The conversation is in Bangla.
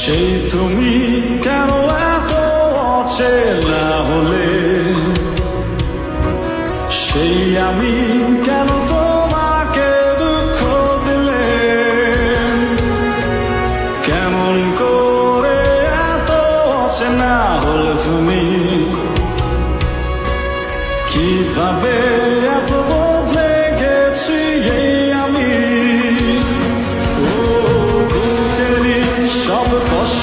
সেই তুমি কেন এত অচেনা হলে, সেই আমি কেন তোমাকে দুঃখ দিলে, কেমন করে এত অচেনা হলে তুমি, কিভাবে এত বদলে গেছি এই আমি। ও বুকেরই সব কষ্ট